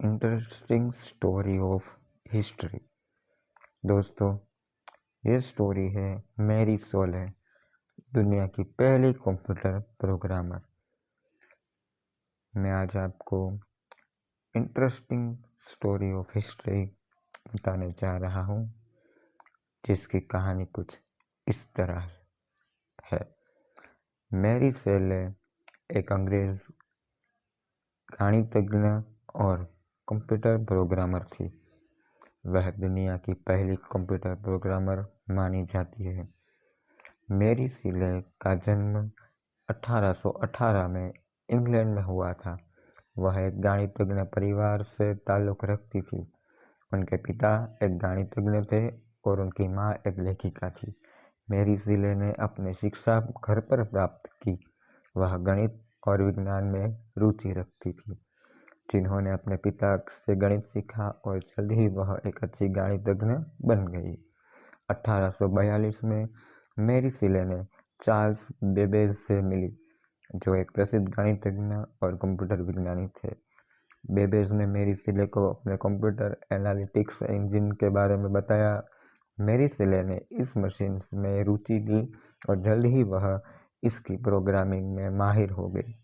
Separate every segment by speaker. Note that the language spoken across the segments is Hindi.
Speaker 1: Interesting story of history. दोस्तों, ये स्टोरी है मैरी सोले, दुनिया की पहली कंप्यूटर प्रोग्रामर। मैं आज आपको इंटरेस्टिंग स्टोरी ऑफ हिस्ट्री बताने जा रहा हूँ, जिसकी कहानी कुछ इस तरह है। मैरी सोले एक अंग्रेज गणितज्ञ और कंप्यूटर प्रोग्रामर थी। वह दुनिया की पहली कंप्यूटर प्रोग्रामर मानी जाती है। मैरी सोले का जन्म 1818 में इंग्लैंड में हुआ था। वह एक गणितज्ञ परिवार से ताल्लुक़ रखती थी। उनके पिता एक गणितज्ञ थे और उनकी माँ एक लेखिका थी। मैरी सोले ने अपनी शिक्षा घर पर प्राप्त की। वह गणित और विज्ञान में रुचि रखती थी, जिन्होंने अपने पिता से गणित सीखा और जल्द ही वह एक अच्छी गणितज्ञ बन गई। 1842 में मैरी सोले ने चार्ल्स बेबेज से मिली, जो एक प्रसिद्ध गणितज्ञ और कंप्यूटर विज्ञानी थे। बेबेज ने मैरी सोले को अपने कंप्यूटर एनालिटिक्स इंजन के बारे में बताया। मैरी सोले ने इस मशीन में रुचि ली और जल्द ही वह इसकी प्रोग्रामिंग में माहिर हो गई।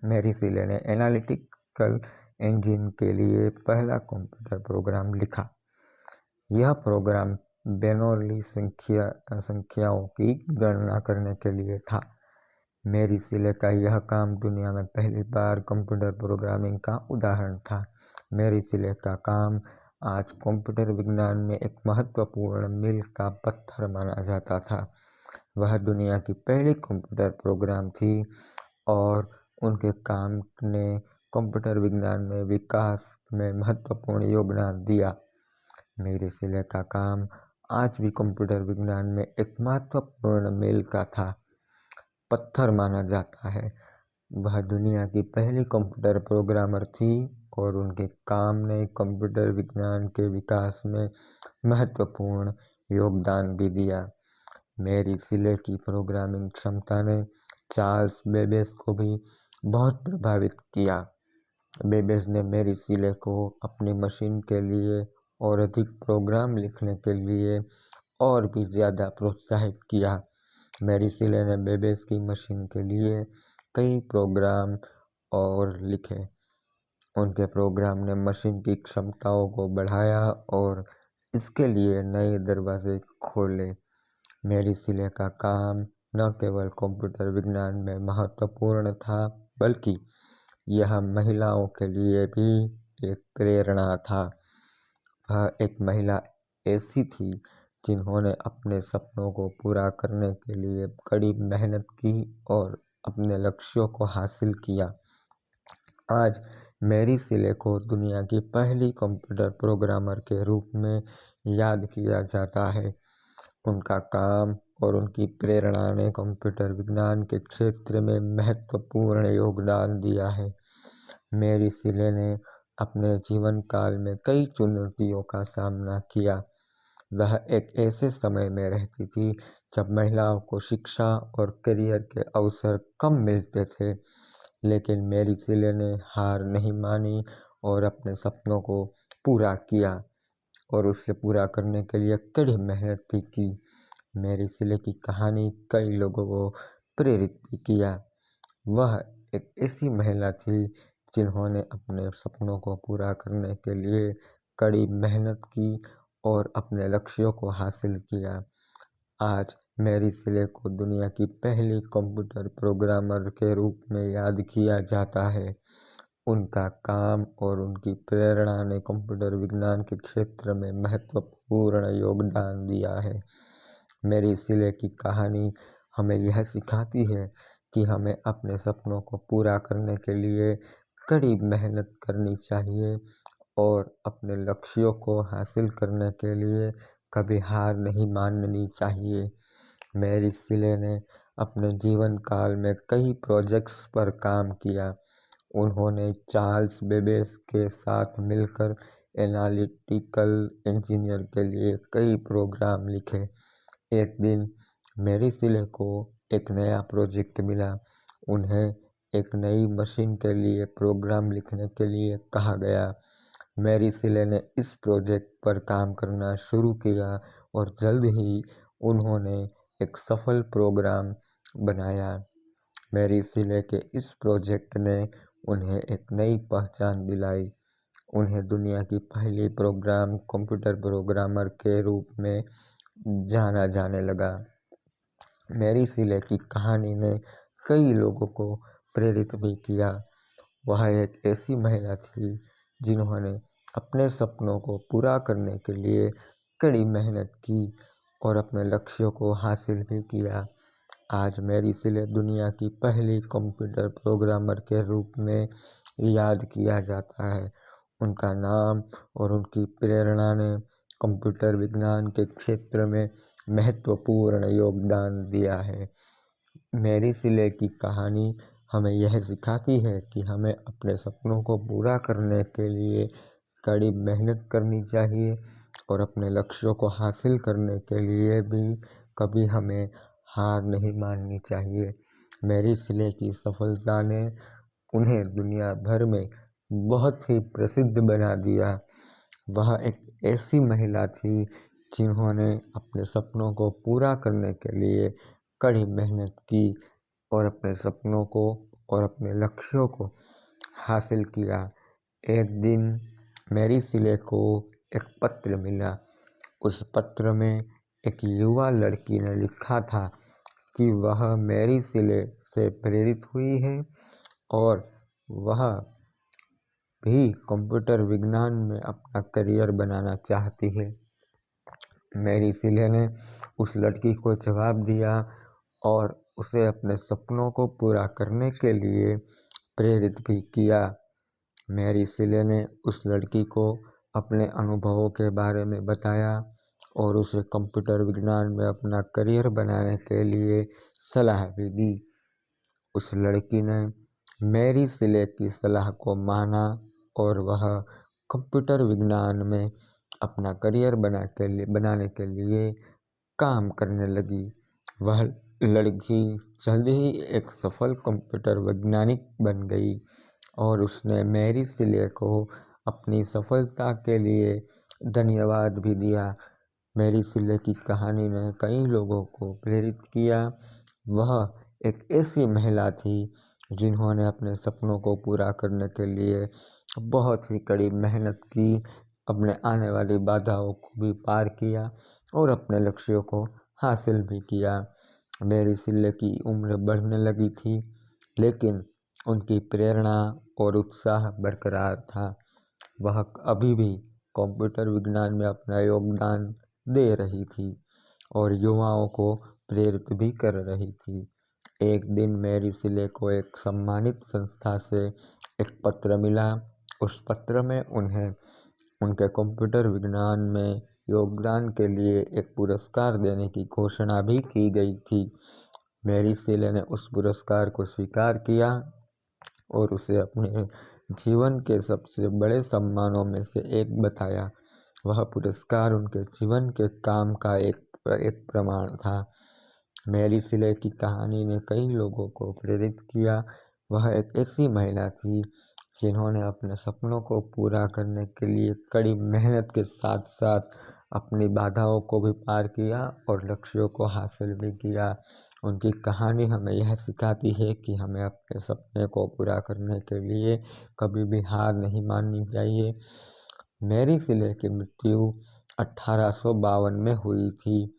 Speaker 1: मैरी सोले ने एनालिटिकल इंजन के लिए पहला कंप्यूटर प्रोग्राम लिखा। यह प्रोग्राम बेर्नौली संख्याओं की गणना करने के लिए था। मैरी सोले का यह काम दुनिया में पहली बार कंप्यूटर प्रोग्रामिंग का उदाहरण था। मैरी सोले का काम आज कंप्यूटर विज्ञान में एक महत्वपूर्ण मील का पत्थर माना जाता था। वह दुनिया की पहली कंप्यूटर प्रोग्राम थी और उनके काम ने कंप्यूटर विज्ञान में विकास में महत्वपूर्ण योगदान दिया। मैरी सोले का काम आज भी कंप्यूटर विज्ञान में एक महत्वपूर्ण मील का पत्थर माना जाता है। वह दुनिया की पहली कंप्यूटर प्रोग्रामर थी और उनके काम ने कंप्यूटर विज्ञान के विकास में महत्वपूर्ण योगदान भी दिया। मैरी सोले की प्रोग्रामिंग क्षमता ने चार्ल्स बेबेज को भी बहुत प्रभावित किया। बेबेज ने मैरी सोले को अपनी मशीन के लिए और अधिक प्रोग्राम लिखने के लिए और भी ज़्यादा प्रोत्साहित किया। मैरी सोले ने बेबेज की मशीन के लिए कई प्रोग्राम और लिखे। उनके प्रोग्राम ने मशीन की क्षमताओं को बढ़ाया और इसके लिए नए दरवाजे खोले। मैरी सोले का काम न केवल कंप्यूटर विज्ञान में महत्वपूर्ण था, बल्कि यह महिलाओं के लिए भी एक प्रेरणा था। वह एक महिला ऐसी थी जिन्होंने अपने सपनों को पूरा करने के लिए कड़ी मेहनत की और अपने लक्ष्यों को हासिल किया। आज मैरी सोले को दुनिया की पहली कंप्यूटर प्रोग्रामर के रूप में याद किया जाता है। उनका काम और उनकी प्रेरणा ने कंप्यूटर विज्ञान के क्षेत्र में महत्वपूर्ण योगदान दिया है। मैरी सोले ने अपने जीवन काल में कई चुनौतियों का सामना किया। वह एक ऐसे समय में रहती थी जब महिलाओं को शिक्षा और करियर के अवसर कम मिलते थे, लेकिन मैरी सोले ने हार नहीं मानी और अपने सपनों को पूरा किया और उससे पूरा करने के लिए कड़ी मेहनत भी की। मैरी सोले की कहानी कई लोगों को प्रेरित भी किया। वह एक ऐसी महिला थी जिन्होंने अपने सपनों को पूरा करने के लिए कड़ी मेहनत की और अपने लक्ष्यों को हासिल किया। आज मैरी सोले को दुनिया की पहली कंप्यूटर प्रोग्रामर के रूप में याद किया जाता है। उनका काम और उनकी प्रेरणा ने कंप्यूटर विज्ञान के क्षेत्र में महत्वपूर्ण योगदान दिया है। मैरी सोले की कहानी हमें यह सिखाती है कि हमें अपने सपनों को पूरा करने के लिए कड़ी मेहनत करनी चाहिए और अपने लक्ष्यों को हासिल करने के लिए कभी हार नहीं माननी चाहिए। मैरी सोले ने अपने जीवन काल में कई प्रोजेक्ट्स पर काम किया। उन्होंने चार्ल्स बेबेज के साथ मिलकर एनालिटिकल इंजीनियर के लिए कई प्रोग्राम लिखे। एक दिन मैरी सोले को एक नया प्रोजेक्ट मिला। उन्हें एक नई मशीन के लिए प्रोग्राम लिखने के लिए कहा गया। मैरी सिले ने इस प्रोजेक्ट पर काम करना शुरू किया और जल्द ही उन्होंने एक सफल प्रोग्राम बनाया। मैरी सिले के इस प्रोजेक्ट ने उन्हें एक नई पहचान दिलाई। उन्हें दुनिया की पहली कंप्यूटर प्रोग्रामर के रूप में जाना जाने लगा। मैरी सिले की कहानी ने कई लोगों को प्रेरित भी किया। वह एक ऐसी महिला थी जिन्होंने अपने सपनों को पूरा करने के लिए कड़ी मेहनत की और अपने लक्ष्यों को हासिल भी किया। आज मैरी सिले दुनिया की पहली कंप्यूटर प्रोग्रामर के रूप में याद किया जाता है। उनका नाम और उनकी प्रेरणा ने कंप्यूटर विज्ञान के क्षेत्र में महत्वपूर्ण योगदान दिया है। मैरी सिले की कहानी हमें यह सिखाती है कि हमें अपने सपनों को पूरा करने के लिए कड़ी मेहनत करनी चाहिए और अपने लक्ष्यों को हासिल करने के लिए भी कभी हमें हार नहीं माननी चाहिए। मैरी सिले की सफलता ने उन्हें दुनिया भर में बहुत ही प्रसिद्ध बना दिया। वह एक ऐसी महिला थी जिन्होंने अपने सपनों को पूरा करने के लिए कड़ी मेहनत की और अपने सपनों को और अपने लक्ष्यों को हासिल किया। एक दिन मैरी सिले को एक पत्र मिला। उस पत्र में एक युवा लड़की ने लिखा था कि वह मैरी सिले से प्रेरित हुई है और वह भी कंप्यूटर विज्ञान में अपना करियर बनाना चाहती है। मैरी सिले ने उस लड़की को जवाब दिया और उसे अपने सपनों को पूरा करने के लिए प्रेरित भी किया। मैरी सिले ने उस लड़की को अपने अनुभवों के बारे में बताया और उसे कंप्यूटर विज्ञान में अपना करियर बनाने के लिए सलाह भी दी। उस लड़की ने मैरी सिले की सलाह को माना और वह कंप्यूटर विज्ञान में अपना करियर बनाने के लिए काम करने लगी। वह लड़की जल्द ही एक सफल कंप्यूटर वैज्ञानिक बन गई और उसने मैरी सिले को अपनी सफलता के लिए धन्यवाद भी दिया। मैरी सिले की कहानी ने कई लोगों को प्रेरित किया। वह एक ऐसी महिला थी जिन्होंने अपने सपनों को पूरा करने के लिए बहुत ही कड़ी मेहनत की, अपने आने वाली बाधाओं को भी पार किया और अपने लक्ष्यों को हासिल भी किया। मैरी सिले की उम्र बढ़ने लगी थी, लेकिन उनकी प्रेरणा और उत्साह बरकरार था। वह अभी भी कंप्यूटर विज्ञान में अपना योगदान दे रही थी और युवाओं को प्रेरित भी कर रही थी। एक दिन मैरी सिले को एक सम्मानित संस्था से एक पत्र मिला। उस पत्र में उन्हें उनके कंप्यूटर विज्ञान में योगदान के लिए एक पुरस्कार देने की घोषणा भी की गई थी। मैरी सिले ने उस पुरस्कार को स्वीकार किया और उसे अपने जीवन के सबसे बड़े सम्मानों में से एक बताया। वह पुरस्कार उनके जीवन के काम का एक प्रमाण था। मैरी सिले की कहानी ने कई लोगों को प्रेरित किया। वह एक ऐसी महिला थी जिन्होंने अपने सपनों को पूरा करने के लिए कड़ी मेहनत के साथ साथ अपनी बाधाओं को भी पार किया और लक्ष्यों को हासिल भी किया। उनकी कहानी हमें यह सिखाती है कि हमें अपने सपने को पूरा करने के लिए कभी भी हार नहीं माननी चाहिए। मैरी सिले की मृत्यु 1852 में हुई थी।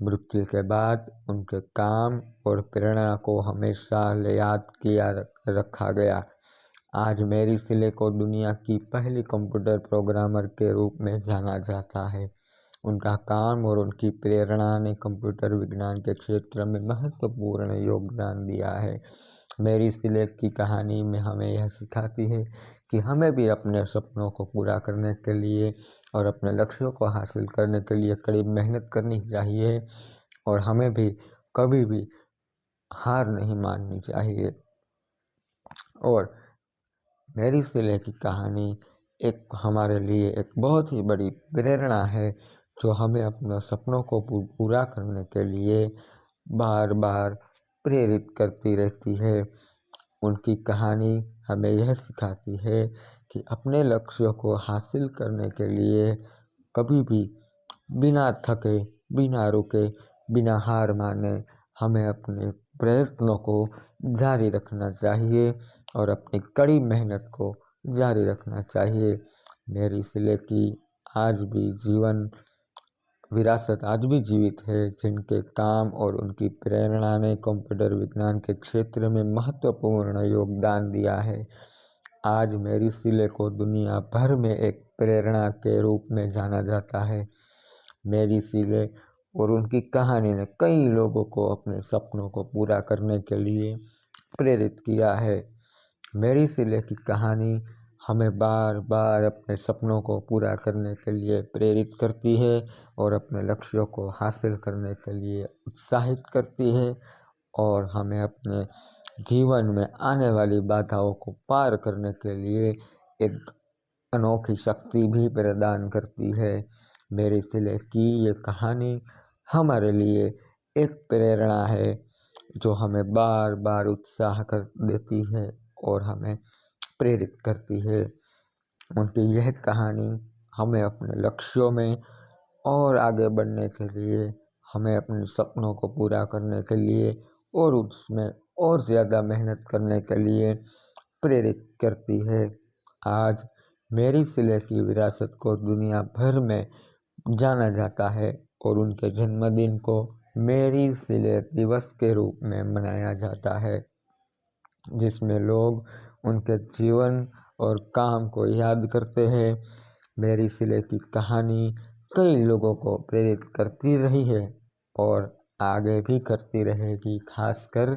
Speaker 1: मृत्यु के बाद उनके काम और प्रेरणा को हमेशा याद किया रखा गया। आज मैरी सिले को दुनिया की पहली कंप्यूटर प्रोग्रामर के रूप में जाना जाता है। उनका काम और उनकी प्रेरणा ने कंप्यूटर विज्ञान के क्षेत्र में महत्वपूर्ण योगदान दिया है। मैरी सिले की कहानी में हमें यह सिखाती है कि हमें भी अपने सपनों को पूरा करने के लिए और अपने लक्ष्यों को हासिल करने के लिए कड़ी मेहनत करनी चाहिए और हमें भी कभी भी हार नहीं माननी चाहिए। और मैरी सिले की कहानी एक हमारे लिए एक बहुत ही बड़ी प्रेरणा है जो हमें अपने सपनों को पूरा करने के लिए बार बार प्रेरित करती रहती है। उनकी कहानी हमें यह सिखाती है कि अपने लक्ष्यों को हासिल करने के लिए कभी भी बिना थके, बिना रुके, बिना हार माने हमें अपने प्रयत्नों को जारी रखना चाहिए और अपनी कड़ी मेहनत को जारी रखना चाहिए। मेरी सिले की आज भी जीवन विरासत आज भी जीवित है, जिनके काम और उनकी प्रेरणा ने कंप्यूटर विज्ञान के क्षेत्र में महत्वपूर्ण योगदान दिया है। आज मेरी सिले को दुनिया भर में एक प्रेरणा के रूप में जाना जाता है। मेरी सिले और उनकी कहानी ने कई लोगों को अपने सपनों को पूरा करने के लिए प्रेरित किया है। मेरी सिले की कहानी हमें बार बार अपने सपनों को पूरा करने के लिए प्रेरित करती है और अपने लक्ष्यों को हासिल करने के लिए उत्साहित करती है और हमें अपने जीवन में आने वाली बाधाओं को पार करने के लिए एक अनोखी शक्ति भी प्रदान करती है। मेरी सिले की ये कहानी हमारे लिए एक प्रेरणा है जो हमें बार बार उत्साह कर देती है और हमें प्रेरित करती है। उनकी यह कहानी हमें अपने लक्ष्यों में और आगे बढ़ने के लिए, हमें अपने सपनों को पूरा करने के लिए और उसमें और ज़्यादा मेहनत करने के लिए प्रेरित करती है। आज मेरी सिले की विरासत को दुनिया भर में जाना जाता है और उनके जन्मदिन को मेरी सिले दिवस के रूप में मनाया जाता है, जिसमें लोग उनके जीवन और काम को याद करते हैं। मेरी सिले की कहानी कई लोगों को प्रेरित करती रही है और आगे भी करती रहेगी। खासकर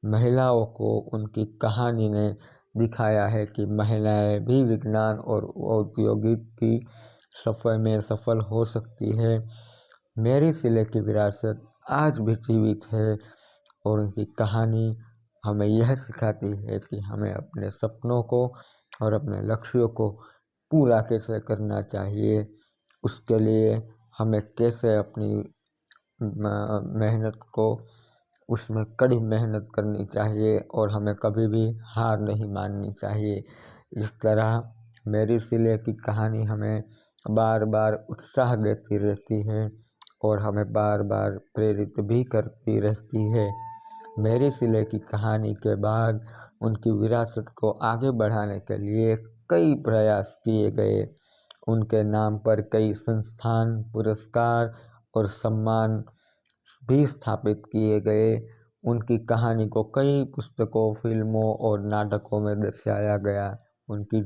Speaker 1: महिलाओं को उनकी कहानी ने दिखाया है कि महिलाएं भी विज्ञान और औद्योगिकी में सफल हो सकती है। मेरी सिले की विरासत आज भी जीवित है और उनकी कहानी हमें यह सिखाती है कि हमें अपने सपनों को और अपने लक्ष्यों को पूरा कैसे करना चाहिए, उसके लिए हमें कैसे अपनी मेहनत को उसमें कड़ी मेहनत करनी चाहिए और हमें कभी भी हार नहीं माननी चाहिए। इस तरह मेरी सिले की कहानी हमें बार बार उत्साह देती रहती है और हमें बार बार प्रेरित भी करती रहती है। मेरी सिले की कहानी के बाद उनकी विरासत को आगे बढ़ाने के लिए कई प्रयास किए गए। उनके नाम पर कई संस्थान, पुरस्कार और सम्मान भी स्थापित किए गए। उनकी कहानी को कई पुस्तकों, फिल्मों और नाटकों में दर्शाया गया। उनकी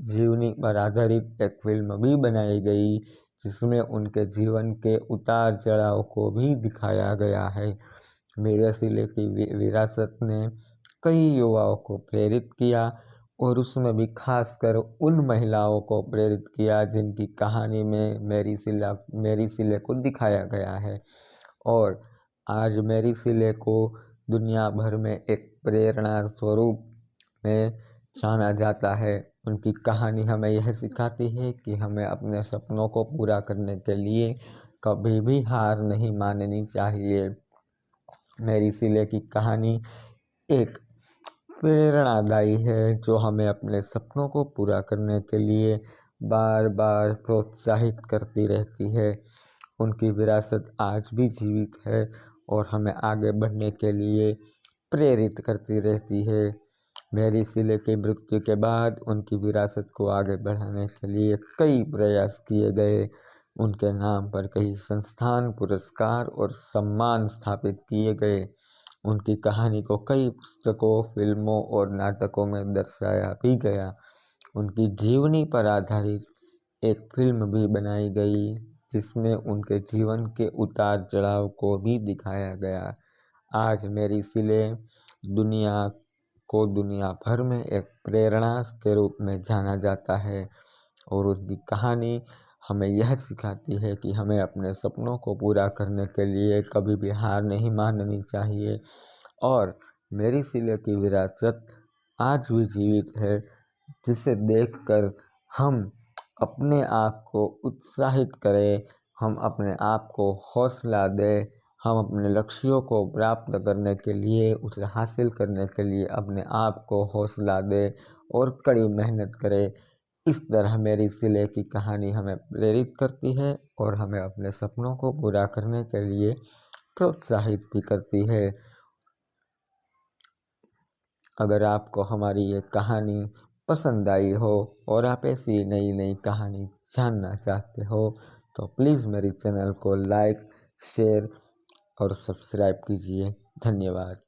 Speaker 1: जीवनी पर आधारित एक फिल्म भी बनाई गई, जिसमें उनके जीवन के उतार चढ़ाव को भी दिखाया गया है। मेरी सिले की विरासत ने कई युवाओं को प्रेरित किया और उसमें भी खासकर उन महिलाओं को प्रेरित किया जिनकी कहानी में मेरी सिले को दिखाया गया है। और आज मेरी सिले को दुनिया भर में एक प्रेरणा स्वरूप में जाना जाता है। उनकी कहानी हमें यह सिखाती है कि हमें अपने सपनों को पूरा करने के लिए कभी भी हार नहीं माननी चाहिए। मेरी सिले की कहानी एक प्रेरणादायी है जो हमें अपने सपनों को पूरा करने के लिए बार बार प्रोत्साहित करती रहती है। उनकी विरासत आज भी जीवित है और हमें आगे बढ़ने के लिए प्रेरित करती रहती है। मेरी सिले की मृत्यु के बाद उनकी विरासत को आगे बढ़ाने के लिए कई प्रयास किए गए। उनके नाम पर कई संस्थान, पुरस्कार और सम्मान स्थापित किए गए। उनकी कहानी को कई पुस्तकों, फिल्मों और नाटकों में दर्शाया भी गया। उनकी जीवनी पर आधारित एक फिल्म भी बनाई गई, जिसमें उनके जीवन के उतार चढ़ाव को भी दिखाया गया। आज मेरी सिले दुनिया भर में एक प्रेरणा के रूप में जाना जाता है और उनकी कहानी हमें यह सिखाती है कि हमें अपने सपनों को पूरा करने के लिए कभी भी हार नहीं माननी चाहिए। और मेरी सिले की विरासत आज भी जीवित है, जिसे देखकर हम अपने आप को उत्साहित करें, हम अपने आप को हौसला दें हम अपने लक्ष्यों को प्राप्त करने के लिए, उसे हासिल करने के लिए अपने आप को हौसला दें और कड़ी मेहनत करें। इस तरह मेरी सिले की कहानी हमें प्रेरित करती है और हमें अपने सपनों को पूरा करने के लिए प्रोत्साहित भी करती है। अगर आपको हमारी ये कहानी पसंद आई हो और आप ऐसी नई नई कहानी जानना चाहते हो तो प्लीज़ मेरे चैनल को लाइक, शेयर और सब्सक्राइब कीजिए। धन्यवाद।